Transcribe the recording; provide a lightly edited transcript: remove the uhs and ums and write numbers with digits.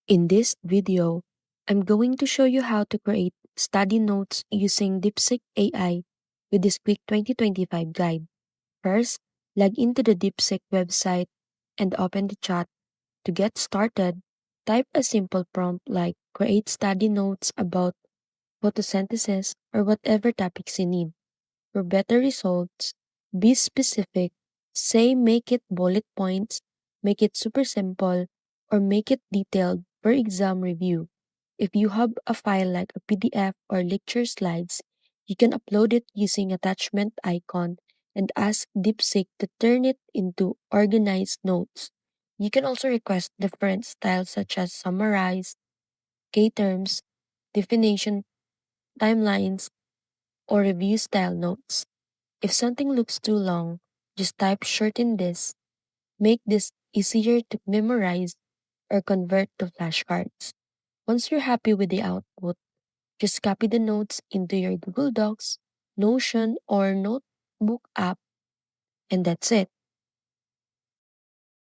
In this video, I'm going to show you how to create study notes using DeepSeek AI with this quick 2025 guide. First, log into the DeepSeek website and open the chat. To get started, type a simple prompt like create study notes about photosynthesis or whatever topics you need. For better results, be specific. Say make it bullet points, make it super simple, or make it detailed for exam review. If you have a file like a PDF or lecture slides, you can upload it using attachment icon and ask DeepSeek to turn it into organized notes. You can also request different styles such as summarize, K-terms, definition, timelines, or review style notes. If something looks too long, just type shorten this. Make this easier to memorize or convert to flashcards. Once you're happy with the output, just copy the notes into your Google Docs, Notion, or Notebook app, and that's it.